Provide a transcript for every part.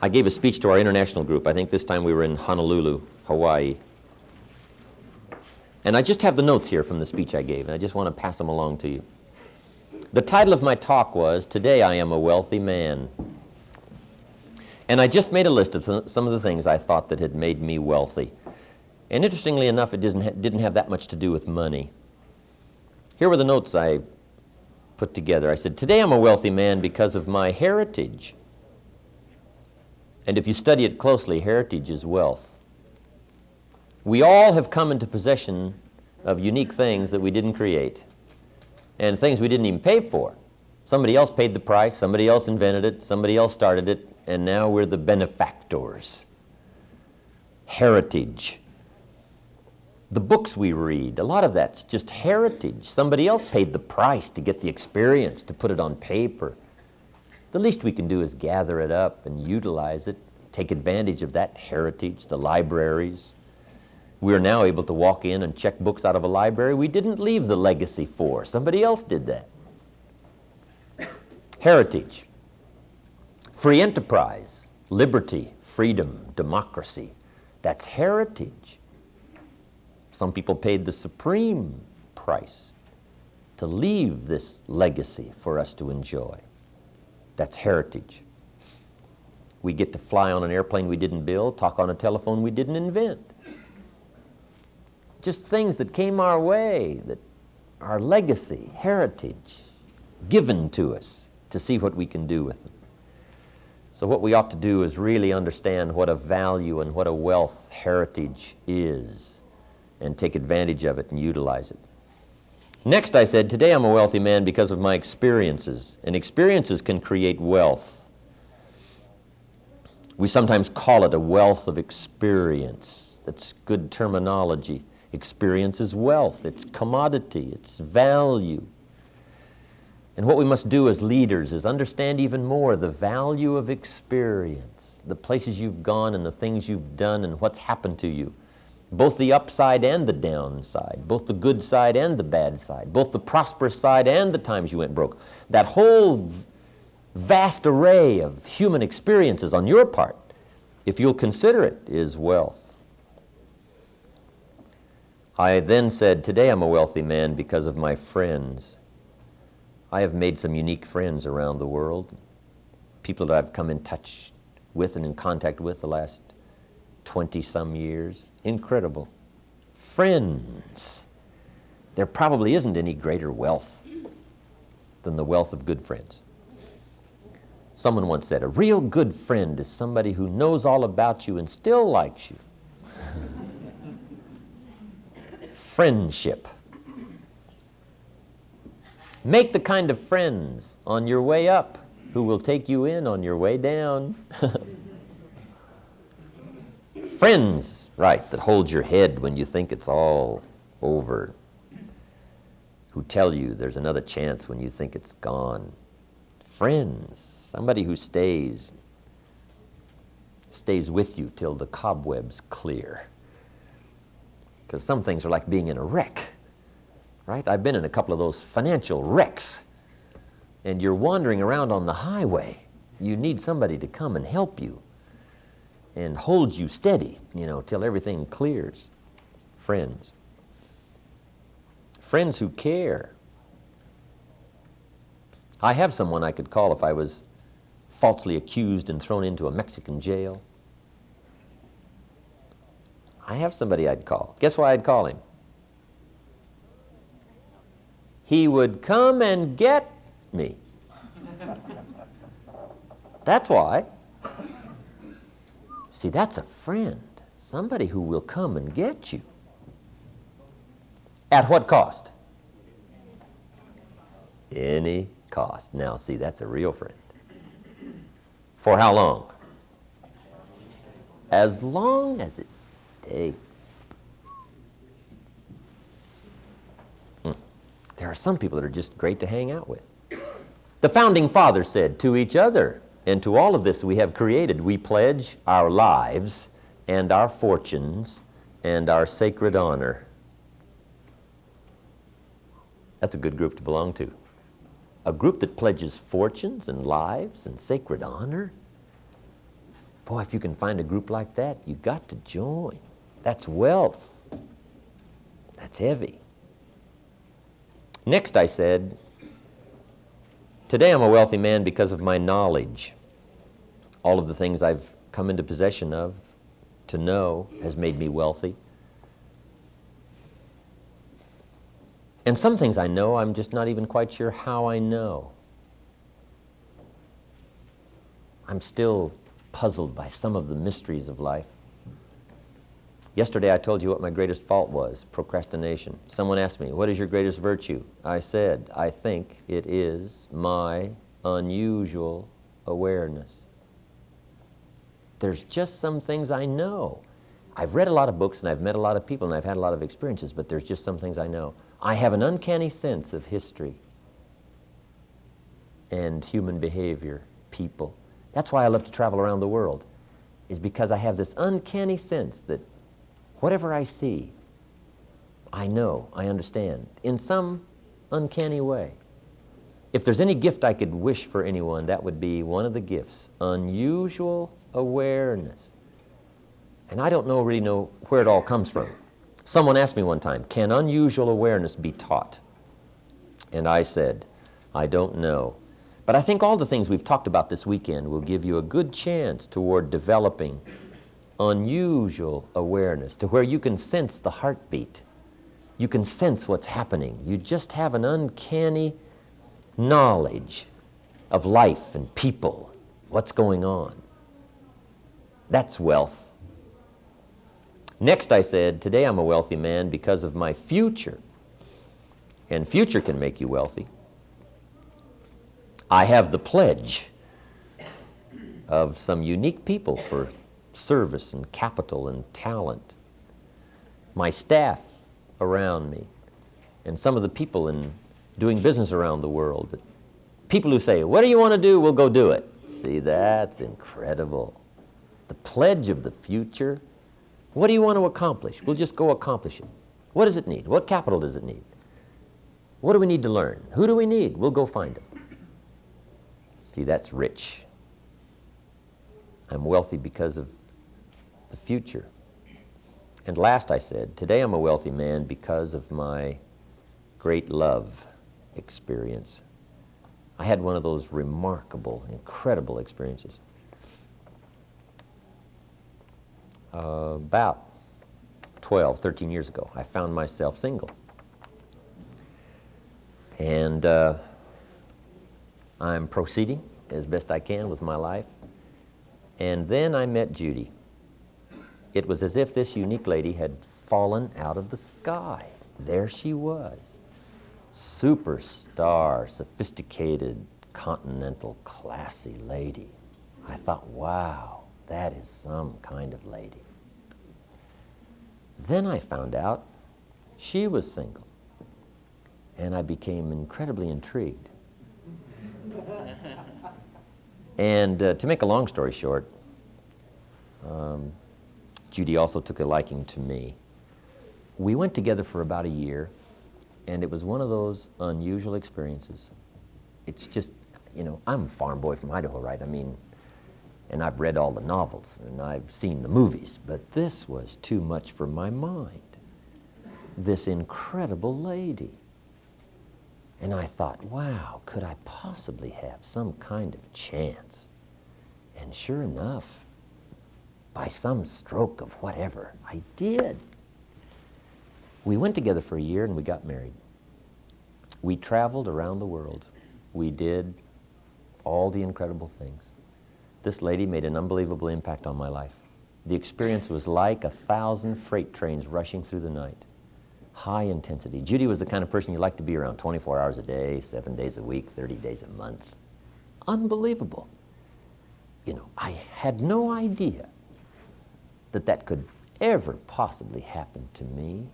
I gave a speech to our international group. I think this time we were in Honolulu, Hawaii. And I just have the notes here from the speech I gave, and I just want to pass them along to you. The title of my talk was, "Today I Am a Wealthy Man." And I just made a list of some of the things I thought that had made me wealthy. And interestingly enough, it didn't have that much to do with money. Here were the notes I put together. I said, "Today I'm a wealthy man because of my heritage." And if you study it closely, heritage is wealth. We all have come into possession of unique things that we didn't create, and things we didn't even pay for. Somebody else paid the price, somebody else invented it, somebody else started it, and now we're the benefactors. Heritage. The books we read, a lot of that's just heritage. Somebody else paid the price to get the experience, to put it on paper. The least we can do is gather it up and utilize it, take advantage of that heritage, the libraries. We are now able to walk in and check books out of a library we didn't leave the legacy for. Somebody else did that. Heritage. Free enterprise, liberty, freedom, democracy. That's heritage. Some people paid the supreme price to leave this legacy for us to enjoy. That's heritage. We get to fly on an airplane we didn't build, talk on a telephone we didn't invent. Just things that came our way, that are legacy, heritage, given to us to see what we can do with them. So what we ought to do is really understand what a value and what a wealth heritage is and take advantage of it and utilize it. Next, I said, today I'm a wealthy man because of my experiences, and experiences can create wealth. We sometimes call it a wealth of experience. That's good terminology. Experience is wealth, it's commodity, it's value. And what we must do as leaders is understand even more the value of experience, the places you've gone and the things you've done and what's happened to you, both the upside and the downside, both the good side and the bad side, both the prosperous side and the times you went broke. That whole vast array of human experiences on your part, if you'll consider it, is wealth. I then said, today I'm a wealthy man because of my friends. I have made some unique friends around the world, people that I've come in touch with and in contact with the last 20-some years. Incredible. Friends. There probably isn't any greater wealth than the wealth of good friends. Someone once said, a real good friend is somebody who knows all about you and still likes you. Friendship. Make the kind of friends on your way up who will take you in on your way down. Friends, right, that hold your head when you think it's all over, who tell you there's another chance when you think it's gone. Friends, somebody who stays with you till the cobwebs clear. Because some things are like being in a wreck, right? I've been in a couple of those financial wrecks, and you're wandering around on the highway. You need somebody to come and help you and hold you steady, till everything clears. Friends. Friends who care. I have someone I could call if I was falsely accused and thrown into a Mexican jail. I have somebody I'd call. Guess why I'd call him? He would come and get me. That's why. See, that's a friend. Somebody who will come and get you. At what cost? Any cost. Now, see, that's a real friend. For how long? As long as it takes. There are some people that are just great to hang out with. The founding fathers said, to each other and to all of this we have created, we pledge our lives and our fortunes and our sacred honor. That's a good group to belong to. A group that pledges fortunes and lives and sacred honor. Boy, if you can find a group like that, you got to join. That's wealth. That's heavy. Next I said, today I'm a wealthy man because of my knowledge. All of the things I've come into possession of, to know, has made me wealthy. And some things I know, I'm just not even quite sure how I know. I'm still puzzled by some of the mysteries of life. Yesterday I told you what my greatest fault was, procrastination. Someone asked me, what is your greatest virtue? I said, I think it is my unusual awareness. There's just some things I know. I've read a lot of books and I've met a lot of people and I've had a lot of experiences, but there's just some things I know. I have an uncanny sense of history and human behavior, people. That's why I love to travel around the world, is because I have this uncanny sense that whatever I see, I know, I understand, in some uncanny way. If there's any gift I could wish for anyone, that would be one of the gifts, unusual awareness. And I don't really know where it all comes from. Someone asked me one time, can unusual awareness be taught? And I said, I don't know. But I think all the things we've talked about this weekend will give you a good chance toward developing unusual awareness, to where you can sense the heartbeat. You can sense what's happening. You just have an uncanny knowledge of life and people, what's going on. That's wealth. Next I said, today I'm a wealthy man because of my future. And future can make you wealthy. I have the pledge of some unique people for service and capital and talent. My staff around me, and some of the people in doing business around the world. People who say, what do you want to do? We'll go do it. See, that's incredible. The pledge of the future. What do you want to accomplish? We'll just go accomplish it. What does it need? What capital does it need? What do we need to learn? Who do we need? We'll go find them. See, that's rich. I'm wealthy because of the future. And last I said, today I'm a wealthy man because of my great love experience. I had one of those remarkable, incredible experiences. About 12, 13 years ago, I found myself single. And I'm proceeding as best I can with my life. And then I met Judy. It was as if this unique lady had fallen out of the sky. There she was. Superstar, sophisticated, continental, classy lady. I thought, wow, that is some kind of lady. Then I found out she was single. And I became incredibly intrigued. And to make a long story short, Judy also took a liking to me. We went together for about a year, and it was one of those unusual experiences. It's just, you know, I'm a farm boy from Idaho, right? I mean, and I've read all the novels, and I've seen the movies, but this was too much for my mind. This incredible lady. And I thought, wow, could I possibly have some kind of chance? And sure enough, by some stroke of whatever, I did. We went together for a year and we got married. We traveled around the world. We did all the incredible things. This lady made an unbelievable impact on my life. The experience was like 1,000 freight trains rushing through the night. High intensity. Judy was the kind of person you like to be around 24 hours a day, 7 days a week, 30 days a month. Unbelievable. You know, I had no idea that that could ever possibly happen to me.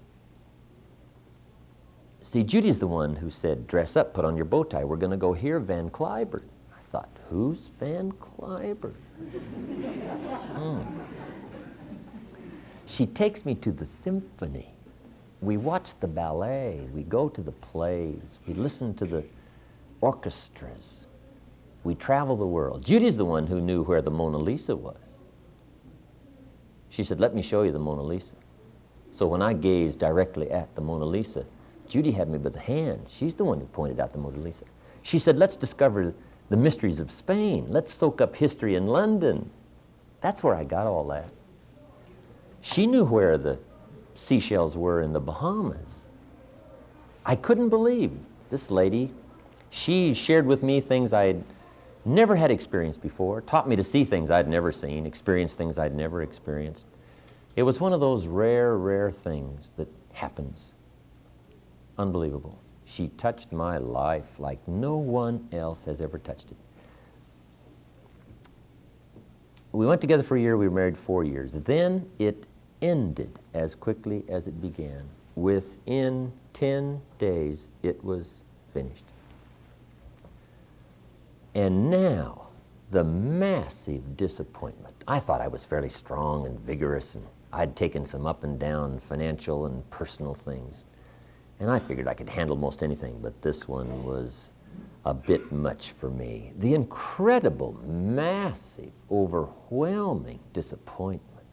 See, Judy's the one who said, dress up, put on your bow tie, we're going to go hear Van Cliburn. I thought, who's Van Cliburn? She takes me to the symphony. We watch the ballet, we go to the plays, we listen to the orchestras, we travel the world. Judy's the one who knew where the Mona Lisa was. She said, let me show you the Mona Lisa. So when I gazed directly at the Mona Lisa, Judy had me by the hand. She's the one who pointed out the Mona Lisa. She said, let's discover the mysteries of Spain. Let's soak up history in London. That's where I got all that. She knew where the seashells were in the Bahamas. I couldn't believe this lady. She shared with me things I'd never had experienced before, taught me to see things I'd never seen, experience things I'd never experienced. It was one of those rare, rare things that happens. Unbelievable. She touched my life like no one else has ever touched it. We went together for a year. We were married 4 years. Then it ended as quickly as it began. Within 10 days, it was finished. And now, the massive disappointment. I thought I was fairly strong and vigorous, and I'd taken some up and down financial and personal things. And I figured I could handle most anything, but this one was a bit much for me. The incredible, massive, overwhelming disappointment.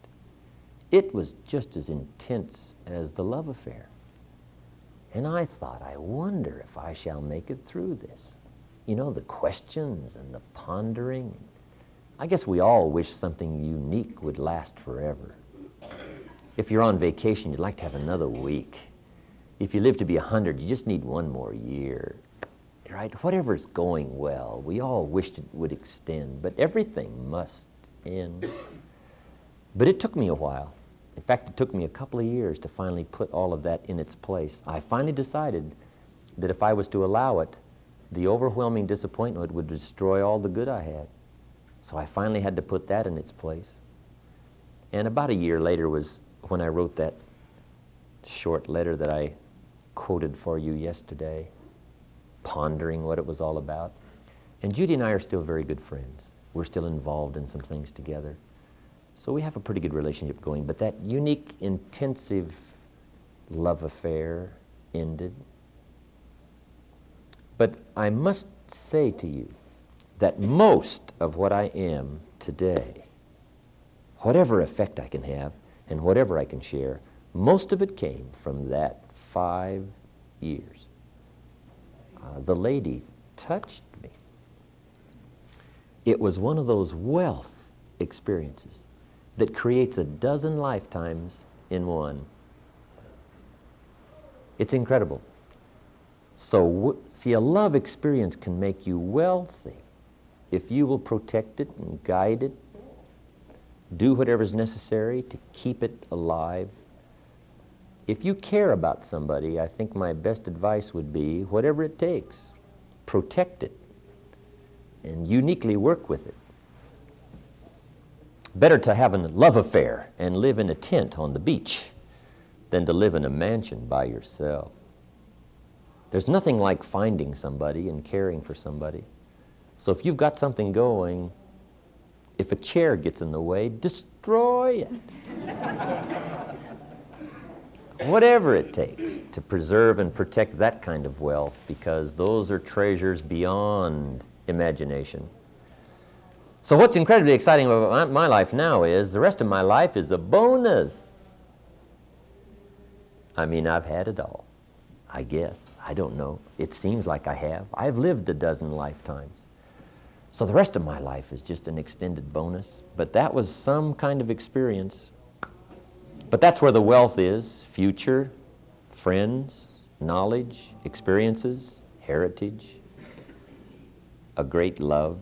It was just as intense as the love affair. And I thought, I wonder if I shall make it through this. You know, the questions and the pondering. I guess we all wish something unique would last forever. If you're on vacation, you'd like to have another week. If you live to be 100, you just need one more year, right? Whatever's going well, we all wished it would extend, but everything must end. But it took me a while. In fact, it took me a couple of years to finally put all of that in its place. I finally decided that if I was to allow it, the overwhelming disappointment would destroy all the good I had. So I finally had to put that in its place. And about a year later was when I wrote that short letter that I quoted for you yesterday, pondering what it was all about. And Judy and I are still very good friends. We're still involved in some things together. So we have a pretty good relationship going, but that unique, intensive love affair ended. But I must say to you that most of what I am today, whatever effect I can have and whatever I can share, most of it came from that 5 years. The lady touched me. It was one of those wealth experiences that creates a dozen lifetimes in one. It's incredible. So, see, a love experience can make you wealthy if you will protect it and guide it, do whatever's necessary to keep it alive. If you care about somebody, I think my best advice would be, whatever it takes, protect it and uniquely work with it. Better to have a love affair and live in a tent on the beach than to live in a mansion by yourself. There's nothing like finding somebody and caring for somebody. So if you've got something going, if a chair gets in the way, destroy it. Whatever it takes to preserve and protect that kind of wealth, because those are treasures beyond imagination. So what's incredibly exciting about my life now is the rest of my life is a bonus. I mean, I've had it all, I guess. I don't know. It seems like I have. I've lived a dozen lifetimes. So the rest of my life is just an extended bonus. But that was some kind of experience. But that's where the wealth is: future, friends, knowledge, experiences, heritage, a great love.